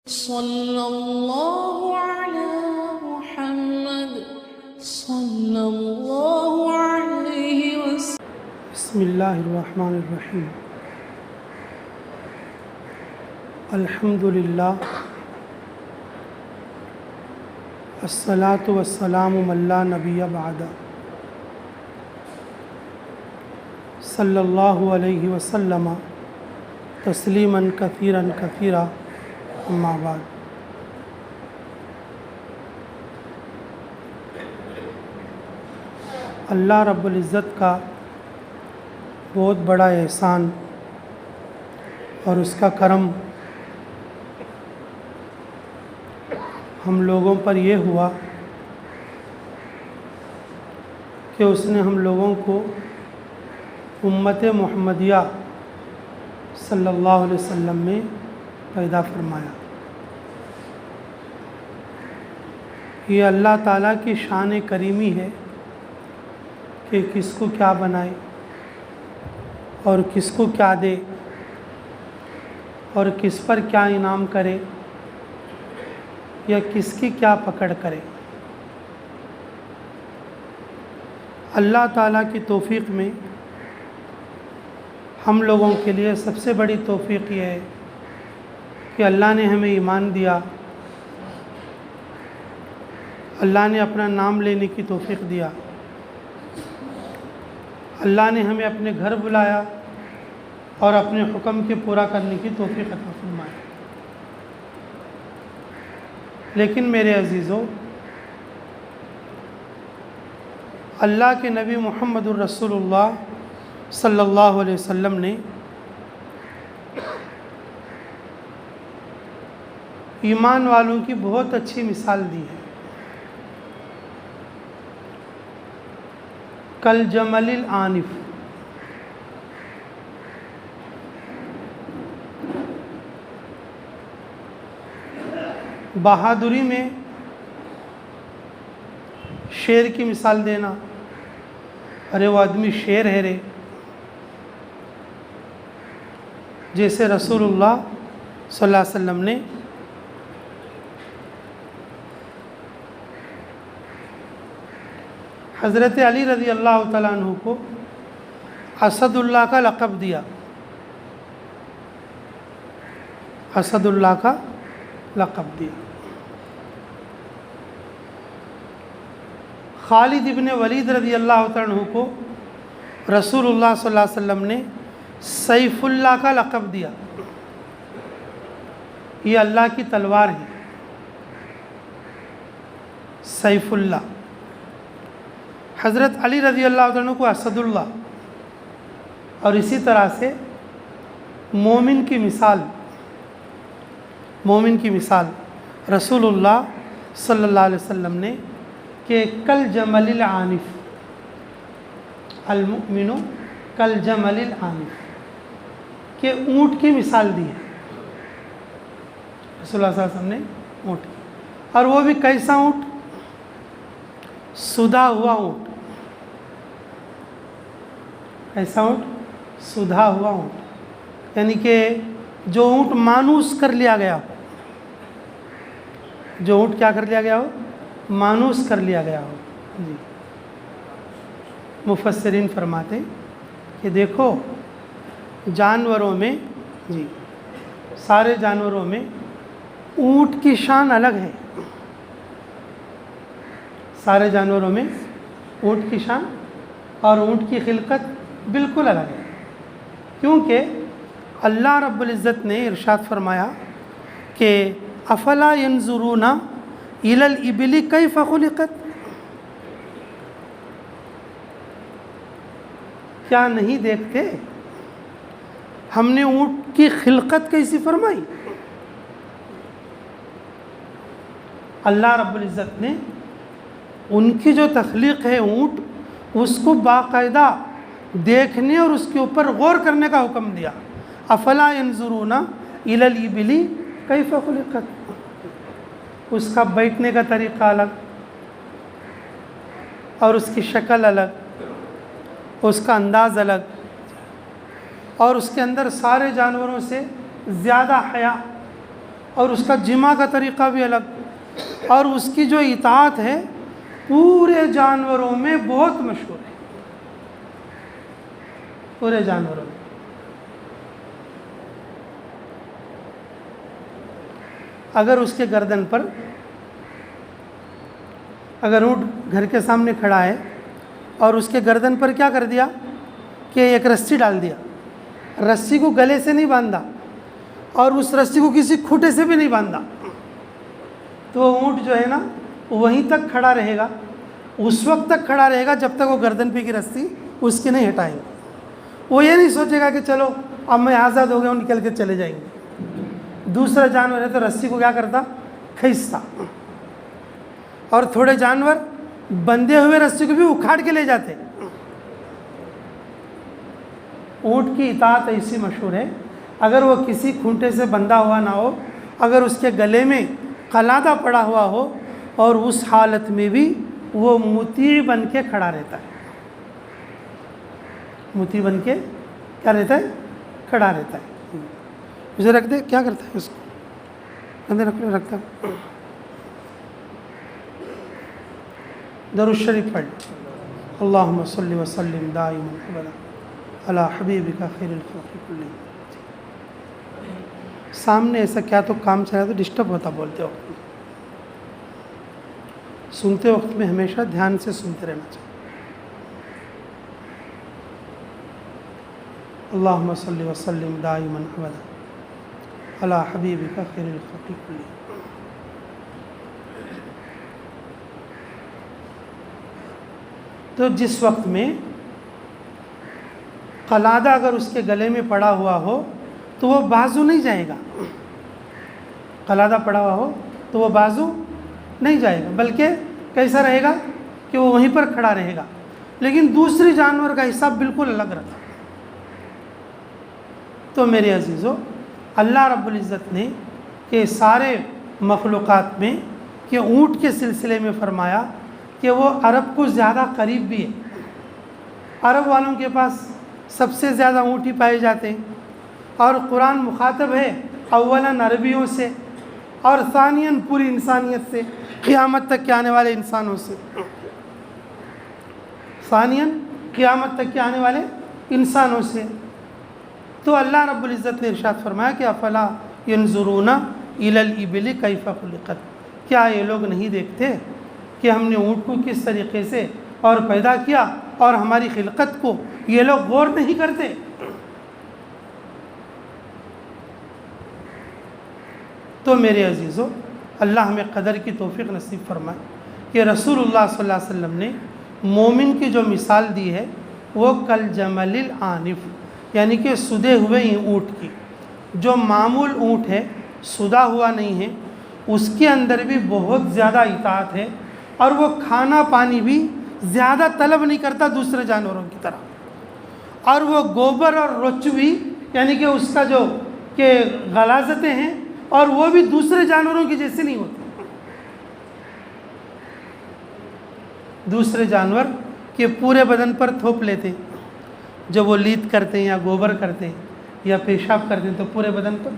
صلی اللہ علی محمد صلی اللہ علیہ وسلم۔ بسم اللہ الرحمن الرحیم۔ الحمد للہ الصلاۃ والسلام من لا نبی بعد صلی اللہ علیہ وسلم تسلیما کثیرا کثیرا اما بعد۔ اللہ رب العزت کا بہت بڑا احسان اور اس کا کرم ہم لوگوں پر یہ ہوا کہ اس نے ہم لوگوں کو امت محمدیہ صلی اللہ علیہ وسلم میں پیدا فرمایا۔ یہ اللہ تعالیٰ کی شان کریمی ہے کہ کس کو کیا بنائے اور کس کو کیا دے اور کس پر کیا انعام کرے یا کس کی کیا پکڑ کرے۔ اللہ تعالیٰ کی توفیق میں ہم لوگوں کے لیے سب سے بڑی توفیق یہ ہے کہ اللہ نے ہمیں ایمان دیا، اللہ نے اپنا نام لینے کی توفیق دیا، اللہ نے ہمیں اپنے گھر بلایا اور اپنے حکم کے پورا کرنے کی توفیق عطا فرمائی۔ لیکن میرے عزیزو، اللہ کے نبی محمد الرسول اللہ صلی اللہ علیہ وسلم نے ایمان والوں کی بہت اچھی مثال دی ہے۔ کل جمل العنف، بہادری میں شیر کی مثال دینا، ارے وہ آدمی شیر ہے رے، جیسے رسول اللہ صلی اللہ علیہ وسلم نے حضرت علی رضی اللہ تعالیٰ عنہ کو اسد اللہ کا لقب دیا۔ اسد اللہ کا لقب دیا۔ خالد ابن ولید رضی اللہ تعالیٰ عنہ کو رسول اللہ صلی اللہ علیہ وسلم نے سیف اللہ کا لقب دیا۔ یہ اللہ کی تلوار ہے، سیف اللہ۔ حضرت علی رضی اللہ عنہ کو اسد اللہ، اور اسی طرح سے مومن کی مثال رسول اللہ صلی اللہ علیہ وسلم نے کہ کل جمل العنف، المؤمن کل جمل العنف، کہ اونٹ کی مثال دی ہے رسول اللہ صلی اللہ علیہ وسلم نے اونٹ کی، اور وہ بھی کیسا اونٹ؟ سدھا ہوا اونٹ۔ ایسا اونٹ؟ سدھا ہوا اونٹ، یعنی کہ جو اونٹ مانوس کر لیا گیا ہو، جو اونٹ کیا کر لیا گیا ہو؟ مانوس کر لیا گیا ہو۔ جی، مفسرین فرماتے کہ دیکھو جانوروں میں، جی سارے جانوروں میں اونٹ کی شان الگ ہے۔ سارے جانوروں میں اونٹ کی شان اور اونٹ کی خلقت بالکل الگ ہے، کیونکہ اللہ رب العزت نے ارشاد فرمایا کہ افلا ينظرون الى الابل کیف خلقت، کیا نہیں دیکھتے ہم نے اونٹ کی خلقت کیسی فرمائی؟ اللہ رب العزت نے ان کی جو تخلیق ہے اونٹ، اس کو باقاعدہ دیکھنے اور اس کے اوپر غور کرنے کا حکم دیا۔ افلا ينظرون الى الابل کیف خلقت، اس کا بیٹھنے کا طریقہ الگ اور اس کی شکل الگ، اس کا انداز الگ، اور اس کے اندر سارے جانوروں سے زیادہ حیا اور اس کا جمع کا طریقہ بھی الگ، اور اس کی جو اطاعت ہے پورے جانوروں میں بہت مشہور ہے، پورے جانوروں میں۔ اگر اس کے گردن پر، اگر اونٹ گھر کے سامنے کھڑا ہے اور اس کے گردن پر کیا کر دیا کہ ایک رسی ڈال دیا، رسی کو گلے سے نہیں باندھا اور اس رسی کو کسی کھوٹے سے بھی نہیں باندھا، تو اونٹ جو ہے نا وہیں تک کھڑا رہے گا، اس وقت تک کھڑا رہے گا جب تک وہ گردن پہ کی رسی اس کی نہیں ہٹائیں گے۔ وہ یہ نہیں سوچے گا کہ چلو اب میں آزاد ہو گیا ہوں، نکل کے چلے جائیں گے۔ دوسرا جانور ہے تو رسی کو کیا کرتا، کھینچتا، اور تھوڑے جانور بندھے ہوئے رسی کو بھی اکھاڑ کے لے جاتے۔ اونٹ کی اطاعت ایسی مشہور ہے، اگر وہ کسی کھونٹے سے بندھا ہوا نہ ہو، اگر اس کے گلے میں قلادہ پڑا ہوا ہو، اور اس حالت میں بھی وہ مطیع بن کے کھڑا رہتا ہے، مطیع بن کے کیا رہتا ہے، کھڑا رہتا ہے۔ اسے رکھ دے، کیا کرتا ہے اس کو کندھے رکھتا ہے۔ درود شریف پڑھ، اللہم صلی وسلم دائما ابدا علی حبیبک خیر الخلق کلہم۔ سامنے ایسا کیا تو کام چل رہا تو ڈسٹرب ہوتا بولتے وقت میں، سنتے وقت میں ہمیشہ دھیان سے سنتے رہنا چاہیے۔ اللہم صلی وسلم دائما ابدا علی حبیبک خیر الخلق کلہم۔ تو جس وقت میں قلادہ اگر اس کے گلے میں پڑا ہوا ہو تو وہ بازو نہیں جائے گا، قلادہ پڑا ہوا ہو تو وہ بازو نہیں جائے گا، بلکہ کیسا رہے گا کہ وہ وہیں پر کھڑا رہے گا، لیکن دوسری جانور کا حساب بالکل الگ رہتا۔ تو میرے عزیزو، اللہ رب العزت نے کہ سارے مخلوقات میں کہ اونٹ کے سلسلے میں فرمایا کہ وہ عرب کو زیادہ قریب بھی ہے، عرب والوں کے پاس سب سے زیادہ اونٹ ہی پائے جاتے ہیں، اور قرآن مخاطب ہے اولاً عربیوں سے اور ثانیاً پوری انسانیت سے، قیامت تک کے آنے والے انسانوں سے، ثانیاً قیامت تک کے آنے والے انسانوں سے۔ تو اللہ رب العزت نے ارشاد فرمایا کہ افلا ینظرون الی الابل کیف خلقت، کیا یہ لوگ نہیں دیکھتے کہ ہم نے اونٹ کو کس طریقے سے اور پیدا کیا، اور ہماری خلقت کو یہ لوگ غور نہیں کرتے۔ تو میرے عزیزو، اللہ ہمیں قدر کی توفیق نصیب فرمائے کہ رسول اللہ صلی اللہ علیہ وسلم نے مومن کی جو مثال دی ہے وہ کل جمل العنف، یعنی کہ سدے ہوئے اونٹ کی۔ جو معمول اونٹ ہے، سدا ہوا نہیں ہے، اس کے اندر بھی بہت زیادہ اطاعت ہے، اور وہ کھانا پانی بھی زیادہ طلب نہیں کرتا دوسرے جانوروں کی طرح، اور وہ گوبر اور رچ بھی، یعنی کہ اس کا جو کہ غلاظتیں ہیں، اور وہ بھی دوسرے جانوروں کی جیسے نہیں ہوتی۔ دوسرے جانور کے پورے بدن پر تھوپ لیتے ہیں، جب وہ لیت کرتے ہیں یا گوبر کرتے ہیں یا پیشاب کرتے ہیں تو پورے بدن پر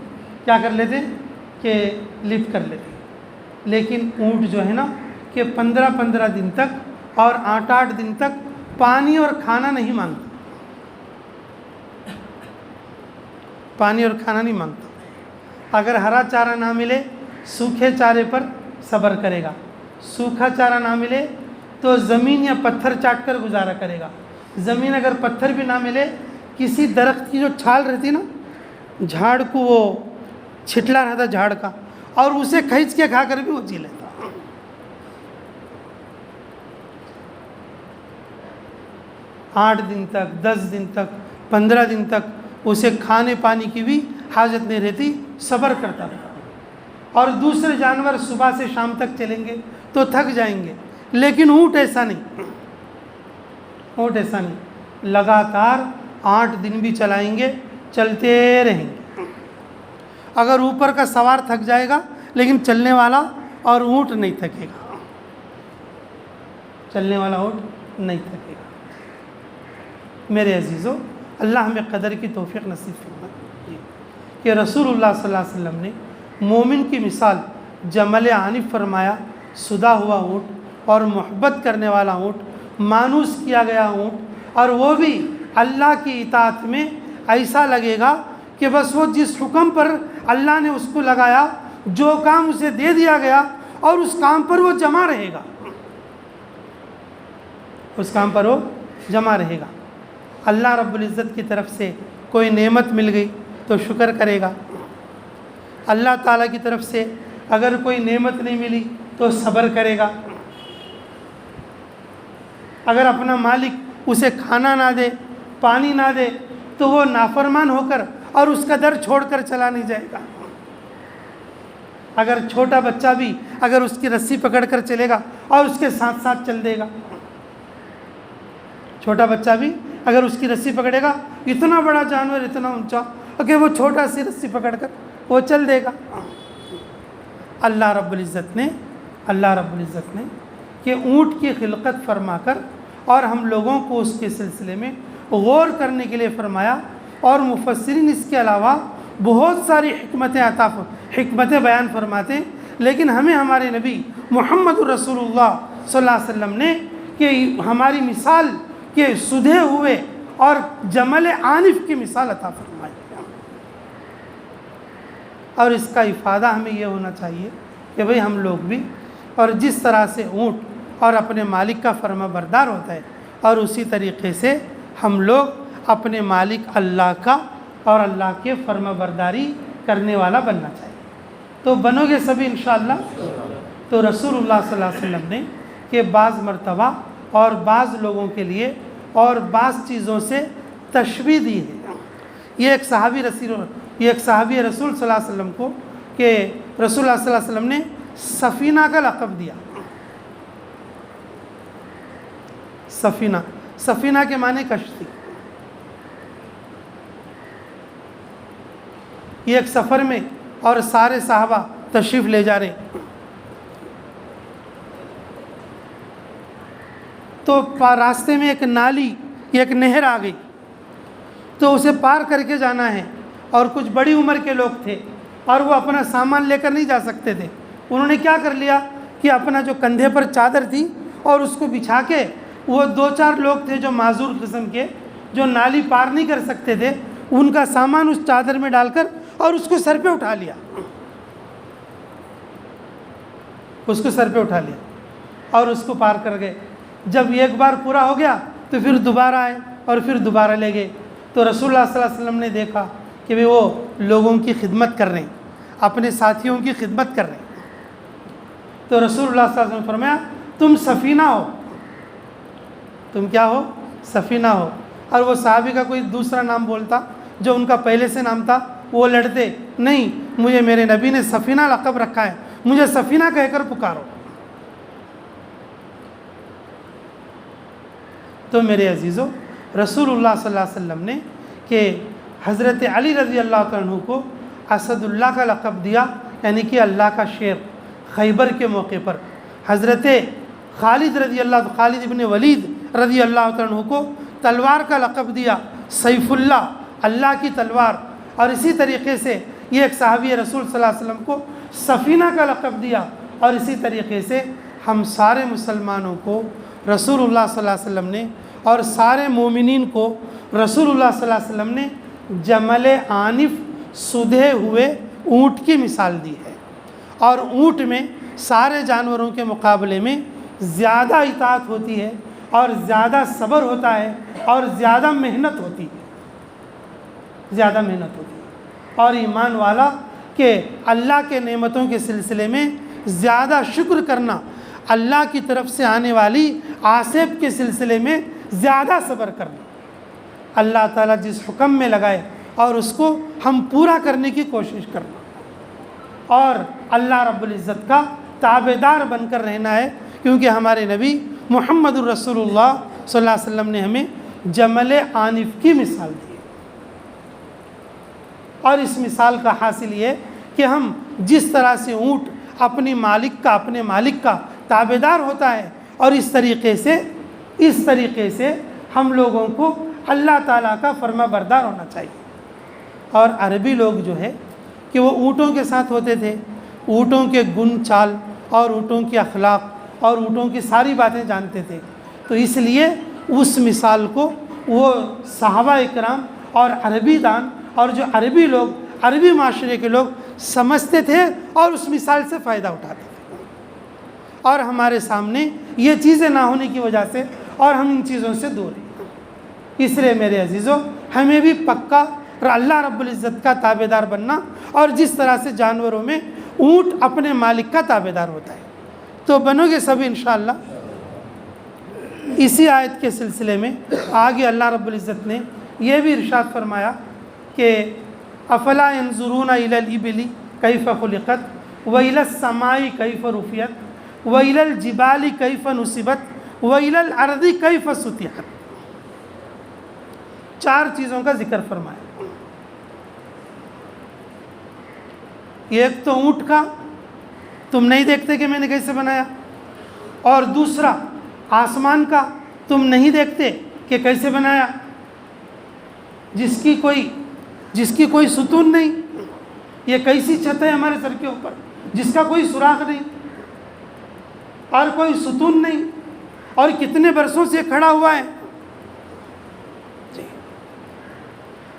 کیا کر لیتے ہیں کہ لیت کر لیتے ہیں، لیکن اونٹ جو ہے نا کہ 15 دن تک اور 8 دن تک پانی اور کھانا نہیں مانگتا، پانی اور کھانا نہیں مانگتا۔ اگر ہرا چارہ نہ ملے سوکھے چارے پر صبر کرے گا، سوکھا چارہ نہ ملے تو زمین یا پتھر چاٹ کر گزارا کرے گا، زمین اگر پتھر بھی نہ ملے کسی درخت کی جو چھال رہتی نا، جھاڑ کو وہ چھٹلا رہتا جھاڑ کا، اور اسے کھینچ کے کھا کر بھی وہ جی لیتا۔ 8 دن تک، 10 دن تک، 15 دن تک اسے کھانے پانی کی بھی حاجت نہیں رہتی، صبر کرتا رہتا۔ اور دوسرے جانور صبح سے شام تک چلیں گے تو تھک جائیں گے، لیکن اونٹ ایسا نہیں، اونٹ ایسا نہیں، لگاتار 8 دن بھی چلائیں گے، چلتے رہیں گے۔ اگر اوپر کا سوار تھک جائے گا لیکن چلنے والا اور اونٹ نہیں تھکے گا، چلنے والا اونٹ نہیں تھکے گا۔ میرے عزیزو، اللہ ہمیں قدر کی توفیق نصیب فرمائے کہ رسول اللہ صلی اللہ علیہ وسلم نے مومن کی مثال جمل عنیف فرمایا، سدا ہوا اونٹ اور محبت کرنے والا اونٹ، مانوس کیا گیا اونٹ، اور وہ بھی اللہ کی اطاعت میں ایسا لگے گا کہ بس وہ جس حکم پر اللہ نے اس کو لگایا، جو کام اسے دے دیا گیا، اور اس کام پر وہ جمع رہے گا، اس کام پر وہ جمع رہے گا۔ اللہ رب العزت کی طرف سے کوئی نعمت مل گئی تو شکر کرے گا، اللہ تعالیٰ کی طرف سے اگر کوئی نعمت نہیں ملی تو صبر کرے گا۔ اگر اپنا مالک اسے کھانا نہ دے، پانی نہ دے، تو وہ نافرمان ہو کر اور اس کا در چھوڑ کر چلا نہیں جائے گا۔ اگر چھوٹا بچہ بھی اگر اس کی رسی پکڑ کر چلے گا اور اس کے ساتھ ساتھ چل دے گا، چھوٹا بچہ بھی اگر اس کی رسی پکڑے گا، اتنا بڑا جانور اتنا اونچا کہ وہ چھوٹا سی رسی پکڑ کر وہ چل دے گا۔ اللہ رب العزت نے کہ اونٹ کی خلقت فرما کر اور ہم لوگوں کو اس کے سلسلے میں غور کرنے کے لیے فرمایا، اور مفسرین اس کے علاوہ بہت ساری حکمتیں بیان فرماتے ہیں، لیکن ہمیں ہمارے نبی محمد رسول اللہ صلی اللہ علیہ وسلم نے کہ ہماری مثال کے سدھے ہوئے اور جمل عنیف کی مثال عطا فرمائی، اور اس کا افادہ ہمیں یہ ہونا چاہیے کہ بھئی ہم لوگ بھی اور جس طرح سے اونٹ اور اپنے مالک کا فرما بردار ہوتا ہے، اور اسی طریقے سے ہم لوگ اپنے مالک اللہ کا اور اللہ کے فرما برداری کرنے والا بننا چاہیے۔ تو بنو گے سبھی انشاءاللہ۔ تو رسول اللہ صلی اللہ علیہ وسلم نے کہ بعض مرتبہ اور بعض لوگوں کے لیے اور بعض چیزوں سے تشبیہ دی ہے۔ یہ ایک صحابی رسول صلی اللہ علیہ وسلم کو کہ رسول اللہ صلی اللہ علیہ وسلم نے سفینہ کا لقب دیا۔ سفینہ کے معنی کشتی۔ یہ ایک سفر میں اور سارے صحابہ تشریف لے جا رہے، تو راستے میں ایک نالی، ایک نہر آ گئی، تو اسے پار کر کے جانا ہے، اور کچھ بڑی عمر کے لوگ تھے اور وہ اپنا سامان لے کر نہیں جا سکتے تھے۔ انہوں نے کیا کر لیا کہ اپنا جو کندھے پر چادر تھی اور اس کو بچھا کے، وہ 2-4 لوگ تھے جو معذور قسم کے، جو نالی پار نہیں کر سکتے تھے، ان کا سامان اس چادر میں ڈال کر اور اس کو سر پہ اٹھا لیا، اور اس کو پار کر گئے۔ جب ایک بار پورا ہو گیا تو پھر دوبارہ آئے اور پھر دوبارہ لے گئے۔ تو رسول اللہ صلی اللہ علیہ وسلم نے دیکھا کہ وہ لوگوں کی خدمت کر رہے ہیں، اپنے ساتھیوں کی خدمت کر رہے ہیں۔ تو رسول اللہ صلی اللہ علیہ وسلم نے فرمایا، تم سفینہ ہو، تم کیا ہو؟ سفینہ ہو۔ اور وہ صحابی کا کوئی دوسرا نام بولتا جو ان کا پہلے سے نام تھا، وہ لڑتے، نہیں، مجھے میرے نبی نے سفینہ لقب رکھا ہے، مجھے سفینہ کہہ کر پکارو۔ تو میرے عزیزو، رسول اللہ صلی اللہ علیہ وسلم نے کہ حضرت علی رضی اللہ عنہ کو اسد اللہ کا لقب دیا، یعنی کہ اللہ کا شیر۔ خیبر کے موقع پر حضرت خالد ابن ولید رضی اللہ عنہ کو تلوار کا لقب دیا، سیف اللہ، اللہ کی تلوار۔ اور اسی طریقے سے یہ ایک صحابی رسول صلی اللہ علیہ وسلم کو سفینہ کا لقب دیا۔ اور اسی طریقے سے ہم سارے مسلمانوں کو رسول اللہ صلی اللہ علیہ وسلم نے اور سارے مومنین کو رسول اللہ صلی اللہ علیہ وسلم نے جمل عنیف، سدھے ہوئے اونٹ کی مثال دی ہے۔ اور اونٹ میں سارے جانوروں کے مقابلے میں زیادہ اطاعت ہوتی ہے، اور زیادہ صبر ہوتا ہے، اور زیادہ محنت ہوتی ہے، اور ایمان والا کہ اللہ کے نعمتوں کے سلسلے میں زیادہ شکر کرنا، اللہ کی طرف سے آنے والی آصف کے سلسلے میں زیادہ صبر کرنا، اللہ تعالیٰ جس حکم میں لگائے اور اس کو ہم پورا کرنے کی کوشش کرنا، اور اللہ رب العزت کا تابعدار بن کر رہنا ہے، کیونکہ ہمارے نبی محمد الرسول اللہ صلی اللہ علیہ وسلم نے ہمیں جمل عنیف کی مثال دی۔ اور اس مثال کا حاصل یہ کہ ہم جس طرح سے اونٹ اپنے مالک کا تابعدار ہوتا ہے، اور اس طریقے سے ہم لوگوں کو اللہ تعالیٰ کا فرما بردار ہونا چاہیے۔ اور عربی لوگ جو ہے کہ وہ اونٹوں کے ساتھ ہوتے تھے، اونٹوں کے گن چال اور اونٹوں کے اخلاق اور اونٹوں کی ساری باتیں جانتے تھے، تو اس لیے اس مثال کو وہ صحابہ اکرام اور عربی دان اور جو عربی لوگ، عربی معاشرے کے لوگ سمجھتے تھے اور اس مثال سے فائدہ اٹھاتے تھے۔ اور ہمارے سامنے یہ چیزیں نہ ہونے کی وجہ سے اور ہم ان چیزوں سے دور ہیں۔ اس لیے میرے عزیزو، ہمیں بھی پکا اللہ رب العزت کا تابع دار بننا، اور جس طرح سے جانوروں میں اونٹ اپنے مالک کا تابع دار ہوتا ہے تو بنو گے سب انشاءاللہ۔ اسی آیت کے سلسلے میں آگے اللہ رب العزت نے یہ بھی ارشاد فرمایا کہ افلا ينظرون الى الابل کیف خلقت والى السماء کیف رفعت والى الجبال کیف نصبت والى الارض کیف سطحت۔ 4 چیزوں کا ذکر فرمایا۔ ایک تو اونٹ کا تم نہیں دیکھتے کہ میں نے کیسے بنایا، اور دوسرا آسمان کا تم نہیں دیکھتے کہ کیسے بنایا، جس کی کوئی ستون نہیں، یہ کیسی چھت ہے ہمارے سر کے اوپر جس کا کوئی سوراخ نہیں اور کوئی ستون نہیں، اور کتنے برسوں سے کھڑا ہوا ہے۔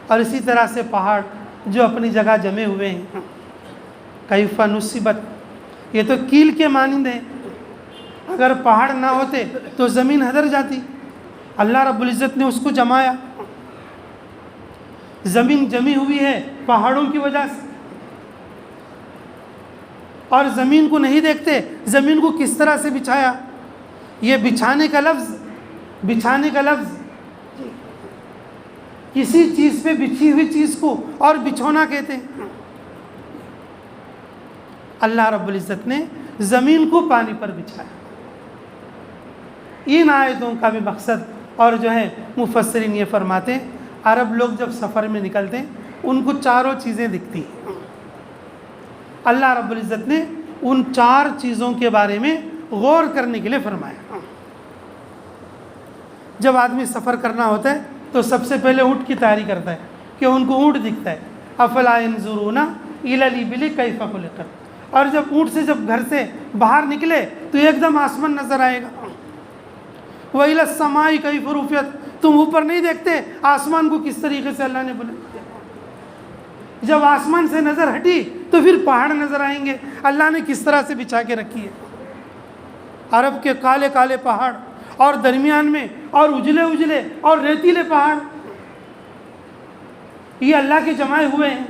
اور اسی طرح سے پہاڑ جو اپنی جگہ جمے ہوئے ہیں، کیف نصبت، یہ تو کیل کے مانند ہیں، اگر پہاڑ نہ ہوتے تو زمین ہدر جاتی، اللہ رب العزت نے اس کو جمایا۔ زمین جمی ہوئی ہے پہاڑوں کی وجہ سے، اور زمین کو نہیں دیکھتے، زمین کو کس طرح سے بچھایا۔ یہ بچھانے کا لفظ کسی چیز پہ بچھی ہوئی چیز کو اور بچھونا کہتے ہیں۔ اللہ رب العزت نے زمین کو پانی پر بچھایا۔ ان آیتوں کا بھی مقصد، اور جو ہے مفسرین یہ فرماتے ہیں، عرب لوگ جب سفر میں نکلتے ہیں ان کو 4 چیزیں دکھتی ہیں۔ اللہ رب العزت نے ان 4 چیزوں کے بارے میں غور کرنے کے لیے فرمایا۔ جب آدمی سفر کرنا ہوتا ہے تو سب سے پہلے اونٹ کی تیاری کرتا ہے کہ ان کو اونٹ دکھتا ہے، افلا ينظرون الى الابل کیف خلقت، اور جب اونٹ سے جب گھر سے باہر نکلے تو ایک دم آسمان نظر آئے گا۔ وَإِلَى السَّمَاءِ كَيْفَ رُفِعَتْ، تم اوپر نہیں دیکھتے آسمان کو کس طریقے سے اللہ نے بلند کیا۔ جب آسمان سے نظر ہٹی تو پھر پہاڑ نظر آئیں گے، اللہ نے کس طرح سے بچھا کے رکھی ہے۔ عرب کے کالے کالے پہاڑ، اور درمیان میں اور اجلے اور ریتیلے پہاڑ، یہ اللہ کے جمائے ہوئے ہیں۔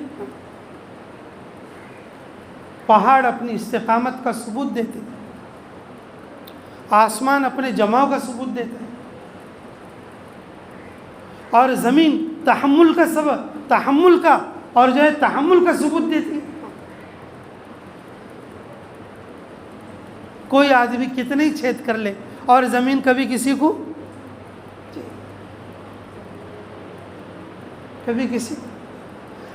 پہاڑ اپنی استقامت کا ثبوت دیتے، آسمان اپنے جماؤ کا ثبوت دیتا ہے، اور زمین تحمل کا اور جو ہے تحمل کا ثبوت دیتی ہے۔ کوئی آدمی کتنے ہی چھید کر لے اور زمین کبھی کسی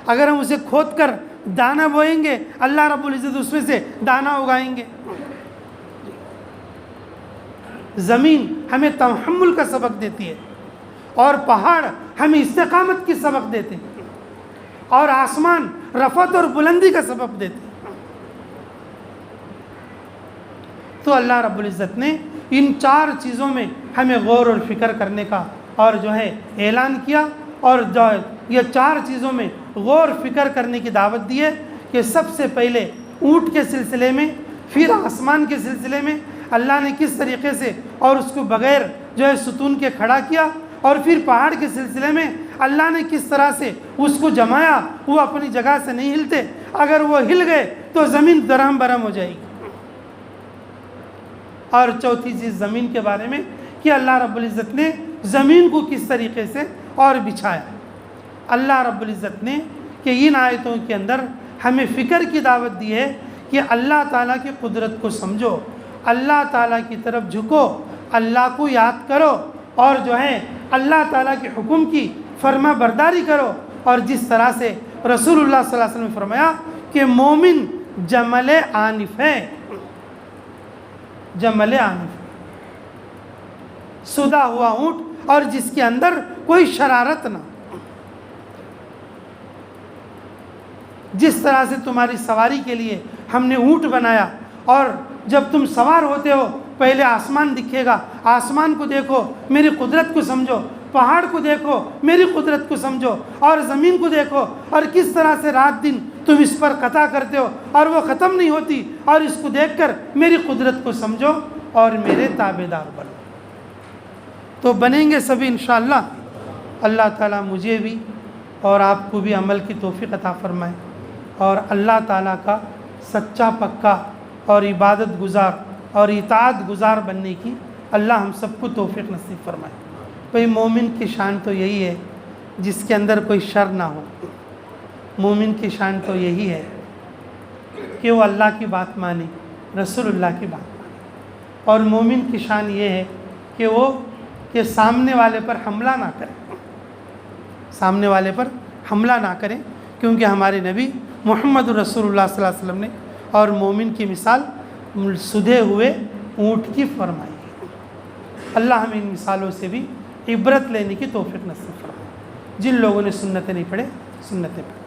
اگر ہم اسے کھود کر دانا بوئیں گے، اللہ رب العزت اس میں سے دانا اگائیں گے۔ زمین ہمیں تحمل کا سبق دیتی ہے، اور پہاڑ ہمیں استقامت کی سبق دیتے ہیں، اور آسمان رفعت اور بلندی کا سبق دیتے ہیں۔ تو اللہ رب العزت نے ان 4 چیزوں میں ہمیں غور اور فکر کرنے کا اور جو ہے اعلان کیا، اور جو یہ 4 چیزوں میں غور فکر کرنے کی دعوت دی ہے کہ سب سے پہلے اونٹ کے سلسلے میں، پھر آسمان کے سلسلے میں اللہ نے کس طریقے سے اور اس کو بغیر جو ہے ستون کے کھڑا کیا، اور پھر پہاڑ کے سلسلے میں اللہ نے کس طرح سے اس کو جمایا، وہ اپنی جگہ سے نہیں ہلتے، اگر وہ ہل گئے تو زمین درہم برہم ہو جائے گی۔ اور چوتھی چیز زمین کے بارے میں کہ اللہ رب العزت نے زمین کو کس طریقے سے اور بچھایا۔ اللہ رب العزت نے کہ ان آیتوں کے اندر ہمیں فکر کی دعوت دی ہے کہ اللہ تعالیٰ کی قدرت کو سمجھو، اللہ تعالیٰ کی طرف جھکو، اللہ کو یاد کرو، اور جو ہے اللہ تعالیٰ کے حکم کی فرما برداری کرو۔ اور جس طرح سے رسول اللہ صلی اللہ علیہ وسلم نے فرمایا کہ مومن جمل آنف ہے، جمل آنف، سدا ہوا اونٹ، اور جس کے اندر کوئی شرارت نہ۔ جس طرح سے تمہاری سواری کے لیے ہم نے اونٹ بنایا، اور جب تم سوار ہوتے ہو پہلے آسمان دکھے گا، آسمان کو دیکھو، میری قدرت کو سمجھو، پہاڑ کو دیکھو، میری قدرت کو سمجھو، اور زمین کو دیکھو، اور کس طرح سے رات دن تم اس پر قطع کرتے ہو اور وہ ختم نہیں ہوتی، اور اس کو دیکھ کر میری قدرت کو سمجھو اور میرے تابعدار بنو۔ تو بنیں گے سبھی انشاءاللہ۔ اللہ تعالیٰ مجھے بھی اور آپ کو بھی عمل کی توفیق عطا فرمائے، اور اللہ تعالیٰ کا سچا پکا اور عبادت گزار اور اطاعت گزار بننے کی اللہ ہم سب کو توفیق نصیب فرمائے۔ بھئی مومن کی شان تو یہی ہے جس کے اندر کوئی شر نہ ہو، مومن کی شان تو یہی ہے کہ وہ اللہ کی بات مانے، رسول اللہ کی بات مانے، اور مومن کی شان یہ ہے کہ وہ سامنے والے پر حملہ نہ کرے، سامنے والے پر حملہ نہ کریں، کیونکہ ہمارے نبی محمد رسول اللہ صلی اللہ علیہ وسلم نے اور مومن کی مثال سدھے ہوئے اونٹ کی فرمائی ہے۔ اللہ ہمیں ان مثالوں سے بھی عبرت لینے کی توفیق نصیب فرمائے۔ جن لوگوں نے سنتیں نہیں پڑھے سنتیں پڑھیں۔